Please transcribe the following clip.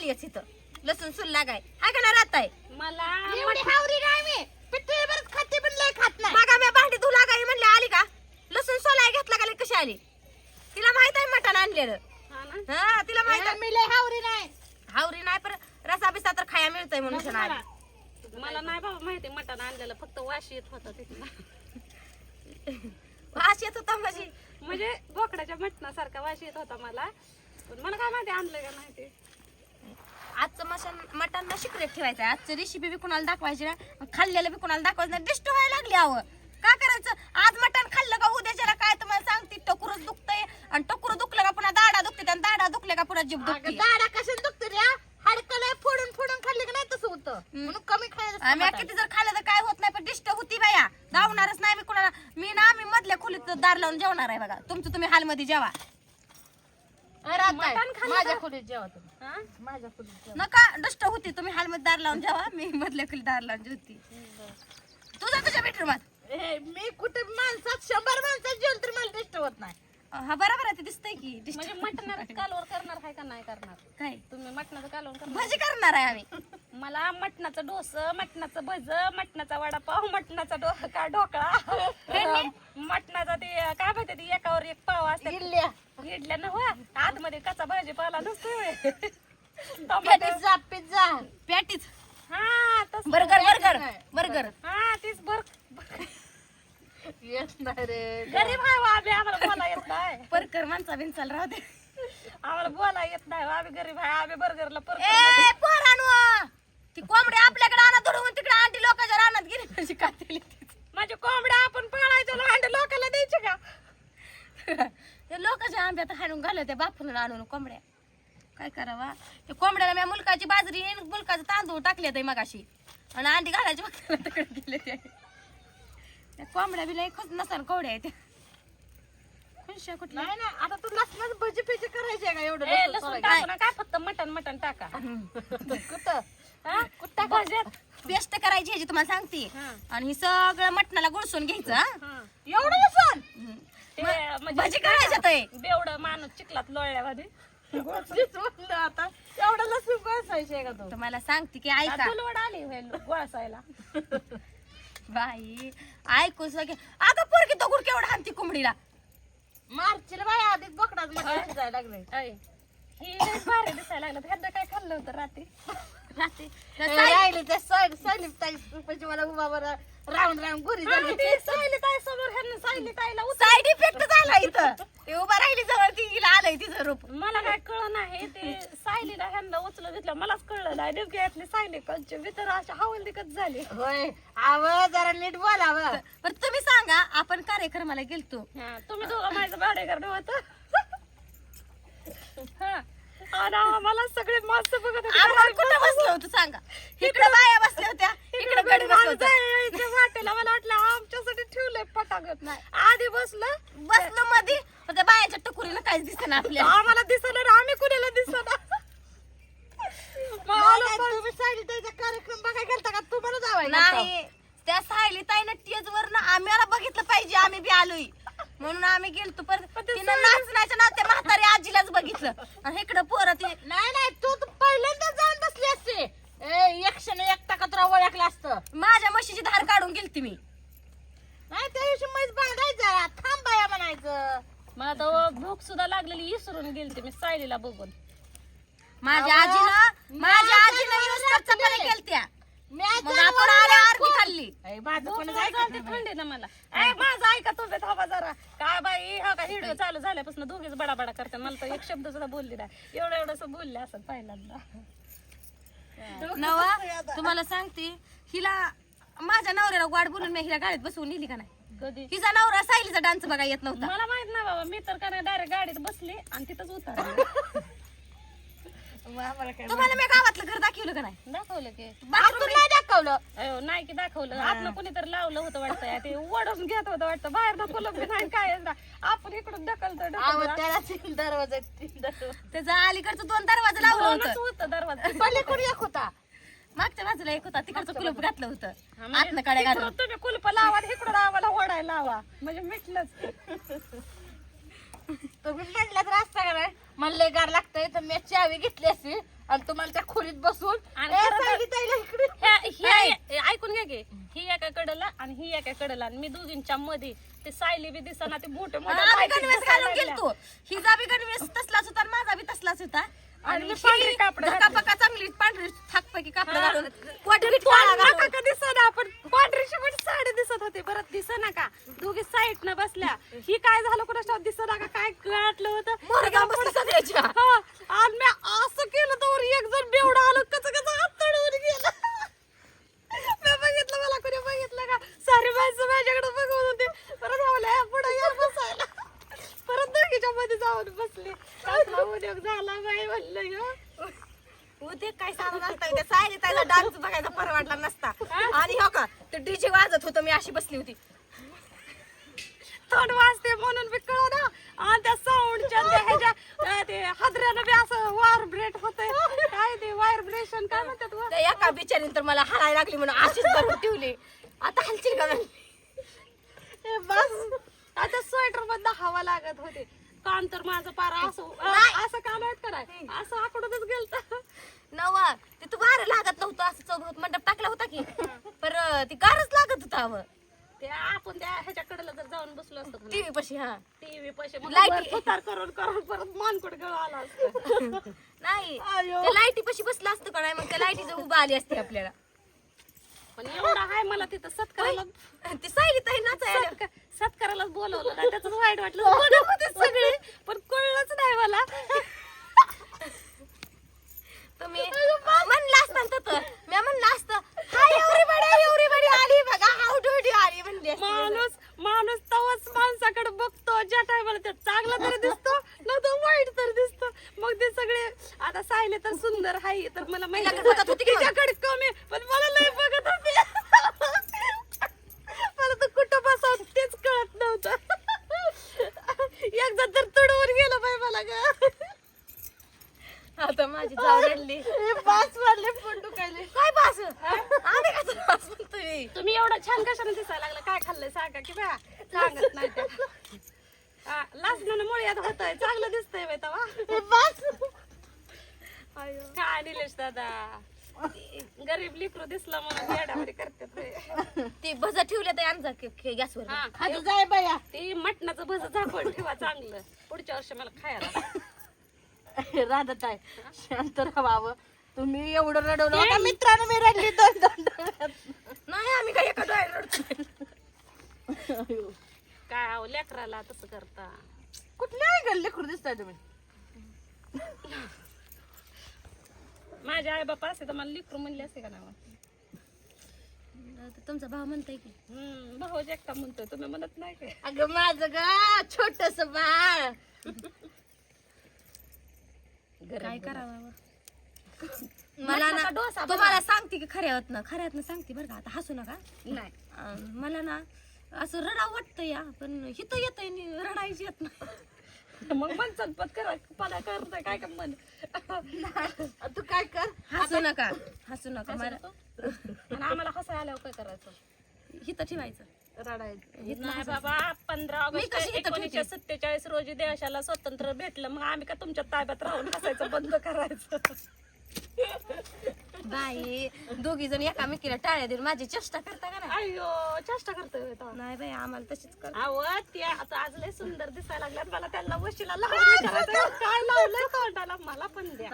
नाहीयेच इथं लसूण सुल लागाय हाय का ना राहताय मला एवढी हावरी नाही मी पिठीवरच खाते पण लय खात नाही. बघा मी भांडी धुला गाई म्हणले आली का लसूण सोलाय घेतला का कशी आली तिला माहित आहे मटण आणलेलं हा ना हा तिला माहित आहे मी लय हावरी नाही. हावरी नाही पण रसा बिसा तर खाया मिळतंय म्हणून नको शनार. मला नाही बाबा माहिती मटण आणलेलं फक्त वाशी येत होता तिथला वास येत होता म्हणजे बोकडाच्या मटणासारखा वाशी येत होता मला पण मला काय माहिती आणलं का नाही ते आजचं मटण ना सिक्रेट ठेवायचं आजचं रेसिपी बी कुणाला दाखवायची ना खाल्लेलं बी कुणाला दाखवायचं नाही डिस्ट व्हायला लागली आवं का करायचं आज मटण खाल्लं का उद्याच्याला काय तुम्हाला सांगते टकुरच दुखतंय आणि टकुर दुखलं का पुन्हा दाडा दुखते आणि दाडा दुखले का पुन्हा जीभ अगं दुखते दाडा कशाने दुखते रे हाडकं लय फोडून फोडून खाल्ले की नाही तसं होतं म्हणून कमी खायचं. आम्ही किती जर खाल्लं तर काय होत नाही पण डिस्ट होती बाया धावणारच नाही मी कुणाला मी ना आम्ही मधल्या खोलीत दार लावून जेवणार आहे बघा तुमचं तुम्ही हालमध्ये जेवा मटण खाल्लं माझ्या का? खोलीत जेवा तुम्ही. हा? माझ्या खोलीत जेवा. नका डस्ट होती तुम्ही हालमध्ये दार लावून जेवा मी मधल्या खोलीत दार लावून जेवती तुझा तुझ्या बेडरूमात मी कुठे माणसात 100 माणसात जेवण तर मला टेस्ट होत नाही. हा बरोबर आहे ते दिसतंय की डिस्ट म्हणजे मटणाचं कालवण करणार आहे का नाही करणार काय तुम्ही मटणाचं कालवण करणार भजी करणार आहे आम्ही मला मटणाचं डोसं मटणाचं भज मटणाचा वडापाव मटणाचा ढोकळा मटणाचा ते काय माहिती ते एकावर एक पाव असते इडल्या इडल्या ना हो आतमध्ये कच्चा भाजीपाला नसतोय पिझ्झा पिझ्झा पॅटीच हा तसं बर्गर बर्गर बर्गर हा तीच येत नाही रे. गरीब आहे बा आम्ही आम्हाला बोला येत नाही बर्गर माणसा बिनचाल राहू दे आम्हाला बोला येत नाही आम्ही गरीब आहे आम्ही बर्गरला ए पोरांनो ती कोंबडी आपल्याकडे आणा धरून तिकडे आंटी लोकांच्या रानात गेली म्हणजे कातेली माझे कोंबड्या आपण पाळायचं अंडे लोकांना द्यायचे का ते लोकांच्या आंब्यात हाणून घालत त्या बापून आणून कोंबड्या काय करावा ते कोंबड्याला मी मुलकाची बाजरी मुलकाचं तांदूळ टाकले ते मगाशी आणि अंडी घालायची बघायला तिकडे गेले ते त्या कोंबड्या बी लय खुश नसन कवड्या आहेत खुश कुठल्या नाही ना आता तू लसणाच भजी फेजी करायची का एवढं ए, लसूण लसूण सोलायचं? टाकू नका फक्त मटण मटण टाका कुठं हा? कुठं भाज्यात पेस्ट करायची ह्याची तुम्हाला सांगते हा. आणि हे सगळं मटणाला गुळसून घ्यायचं हा? हा. एवढं लसूण ते म्हणजे भजी करायच्या ते बेवडं माणूस चिखलात लोळल्यामध्ये तेच म्हणलं आता एवढं लसूण बसायचे का तू तुम्हाला सांगते की ऐका फुलवड आली गोळसायला बाई ऐकू सगळे अगं पोरगी दगड केवढा हाणती कोंबडीला मार्चला बाय आधीच बोकडाच मटण शिजायला लागलंय. ही लय भारी दिसायला लागलं ह्यांना काय खाल्लं होतं रात्री राहते राहिले त्या सायली ताई म्हणजे मला उभा बरं राऊंड राऊंड गुरी झाली. सायली ताई समोर ह्यांना सायली ताईला साईड इफेक्ट झाला इथं ते उभा राहिली जवळ ती हिला आलंय तिचं रूप मला काय कळलं नाही ते सायलीला ह्यांना उचलून घेतलं मलाच कळलं नाही नेमकी यातली सायली कंचे मी तर अशा हवलदिकच झाली होय आव जरा नीट बोलावं. पण तुम्ही सांगा आपण कार्यक्रमाला गेलतो हा, तुम्ही दोघं माझं भाडेकर होत आणि आम्हाला सगळे माणसं बघत होते. आपण कुठं बसलो होतो सांगा इकडे बाया बसल्या होत्या इकडे गडी बसलो होतो जायचं वाटेला मला वाटलं आमच्यासाठी ठेवलंय पटागत नाही आधी बसलो मध्ये त्या बायाच्या टकुरीनं काहीच दिसेना आपल्याला आम्हाला दिसलं ना आम्ही कुणाला दिसना तुम्ही सायली ताईचा कार्यक्रम बघायला गेलता का तुम्हाला जावाय नाही त्या सायली ताईनं टेज वर आम्हाला बघितलं पाहिजे आम्ही बी आलोय म्हणून आम्ही गेलतो पण तिनं नाचण्याच्या ना त्या म्हातारी आजीलाच बघितलं आणि इकडं पोरं ते नाही नाही तू तर पहिल्यांदा जाऊन बसली असते. 101% तुला ओळखलं असतं. माझ्या म्हशीची धार काढून गेलती मी नाही त्या दिवशी म्हैस बांधायचा थांब बाया म्हणायचं. मला तर भूक सुद्धा लागलेली विसरून गेलते मी सायलीला बघून माझ्या आजीनं युसकटचा परे केलत्या मग आपण आल्या आरती खाल्ली थंडी ना मला ए माझं ऐका तुम्ही थांबा जरा काय बाई हा का व्हिडिओ चालू झाल्यापासून दोघीच बडाबडा करते मला तर एक शब्द सुद्धा बोलली नाही एवढं बोलले असं पहिल्यांदा नवा तुम्हाला सांगते हिला माझ्या नवऱ्याला वाट बोलून मी हिला गाडीत बसवून नेली का नाही कधी हिचा नवरा सायलीचा डान्स बघा येत नव्हता मला माहित नाही बाबा मी तर का नाही डायरेक्ट गाडीत बसली आणि तिथंच उतरले तुम्हाला मी गावातलं घर दाखवलं का नाही दाखवलं की बाथरूम नाही दाखवलं. अयो नाही की दाखवलं आपण कोणीतरी लावलं होतं वाटतं ते ओढून घेत होतं वाटतं बाहेर ढकललं बी नाही काय आपण इकडून ढकलतो त्याला 3 दरवाजे 3 दरवाजे त्याचा अलीकडचं 2 दरवाजा लावलं होतं होतं दरवाजा पलीकडे एक होता. मागच्या बाजूला एक होता तिकडचं कुलूप घातलं होतं म्हणजे आतनं काड्या घालून इकडून तुम्ही कुलप लावा आणि इकडून आम्हाला ओढायला लावा म्हणजे मिटलंच तुम्ही म्हणलं तर असता का नाही मला लय गार लागतंय तर मी चावी घेतली असती आणि तुम्हाला त्या खोलीत बसून आणि ए, खरं तर- सायली ताईला इकडे ऐकून घ्या की ही एका कडला आणि ही एका कडला आणि मी दोघींच्या मध्ये ते सायली बी दिसना ते मोठे मोठे आम्ही माहिती गणवेश दिसायला घालून लागल्या. गेलतो हिचा बी गणवेश तसलाच होता आणि माझा बी तसलाच होता आणि मी पांढरी कापडं घातली. पका चांगली पांढरी थाकपैकी कापड हा. घालून कोठडीत कोण काळा नका घालून. का दिसना पण पांढरीशी पण साडी दिसत होती परत दिसना का दोघी साईड न बसल्या ही काय झालं कोणाच्या दिसना का काय गाठलं होतं मोरगा बसला सगळ्याच्या. हा. आणि मी असं केलं तर एक जण बेवडा आलं कच हात तडवून गेला मी बघितलं मला कोणी बघितलं का सारी माणसं माझ्याकडे बघत होते परत हवल्या पुढे या बसायला परत दोघीच्या मध्ये जाऊन बसले कसला उद्योग झाला बाई म्हणलं ग उद्या काय सांगत असता त्या सायली ताईला डान्स बघायचा परवडला नसता आणि हो का ते डीजे वाजत होतं मी अशी बसली होती थोड वाजते म्हणून मी कळलं ना आणि त्या साऊंडच्या ह्याच्या ते हादऱ्यानं बी असं वायब्रेट होतंय काय ते व्हायब्रेशन काय म्हणतात व? त्या एका बिचारीने तर मला हरायला लागली म्हणून अशीच धरून ठेवली आता हलची का नाही? ए बस आता स्वेटर मधनं हवा लागत होते कान तर माझं पार असं असं कान आहेत का नाही असं आकडतच गेलत नवा ते तू गार लागत नव्हतं असं चौघ मंडप टाकला होता की पर ती गारच लागत होता अव ते आपण त्या ह्याच्याकडे जर जाऊन बसलो असतो टीव्ही पशी हा टीव्ही पैसे Light- उतार करून करून परत मानकुट गळ आला असतं नाही आयो. त्या लाईटी पशी बसला असतं का नाही मग त्या लाईटीचं उभा आली असते आपल्याला पण एवढा आहे मला तिथं सत्काराला ती सायली ताई नाचायला सत्कारालाच बोलवलं नाही त्याच वाईट वाटलं बोलत होते सगळे पण कळलंच नाही मला तुम्ही म्हणलं असतं तर मी म्हणलं असतं हाय एवढी आली बघा हाऊ डू आली म्हणली असती. माणूस तवाच माणसाकडे बघतो ज्या टायमाला ते चांगला तरी दिसतो न तो वाईट तर दिसतो मग ते सगळे आता सायले तर सुंदर हाय तर मला तिच्याकडे बघत होती की मला? तिच्याकडे कमी पण मला लय बघत होते मला तर कुठं बसावं तेच कळत नव्हतं एकदा तर तुडवून गेलं बाई मला ग आता माझी जाऊ रडली बास वाढले पण दुखायले काय बास आम्ही काय तुला बास म्हणतोय तुम्ही एवढं छान कशाने दिसायला लागलं काय खाल्लंय सांगा की बा सांगत नाही त्या लासनानं मुळ्यात होतंय चांगलं दिसतंय बाई तवा बास काय निलेश दादा गरीब लिकरू दिसला म्हणून येड्यावारी करतात रे. ती भजा ठेवल्या तर आमचा गॅसवर हा खाली जाय बाया ते मटणाचं भज झाकून ठेवा चांगलं पुढच्या वर्षी मला खायला राधत आहे शांत राहावं तुम्ही एवढं रडवलं होतं मित्रानं मी रडली दोन नाही आम्ही काय एका डोळ्यात रडतोय काय आहो लेकराला तसं करता कुठल्या आहे गल्ली खुर दिसताय तुम्ही माझे आई बापा असे तर मला लिकरू म्हणले असे का नाव तुमचा भाव म्हणताय की भाऊज एकटा म्हणतोय तुम्ही म्हणत नाही काय अगं माझं ग छोटस बाळ काय करावं मला मटणाचा ना डोसा तुम्हाला सांगते की खऱ्यातनं सांगते बरं का आता हसू नका नाही मला ना असं रडावं वाटतं या पण हिथं येतंय रडायची येत ना मग म्हणतात पत करा पदा करतोय काय का म्हण तू काय कर हसू नका मला आणि आम्हाला हसायला आल्यावर काय करायचं हिथं ठेवायचं रडायचं नाही बाबा 15 मी ऑगस्ट कशी इथं 1947 रोजी देशाला स्वातंत्र्य भेटलं मग आम्ही का तुमच्या ताब्यात राहून हसायचं बंद करायचं बाई दोघी जण एकामेकीला टाळ्या देऊन माझी चेष्टा करता का नाही अयो चेष्टा करतोय तो. नाही बाई आम्हाला तशीच कर अहो ते आता आज लय सुंदर दिसायला लागल्यात मला त्यांना वशीला लावून विचारायचं, काय लावलंय तोंडाला मला पण द्या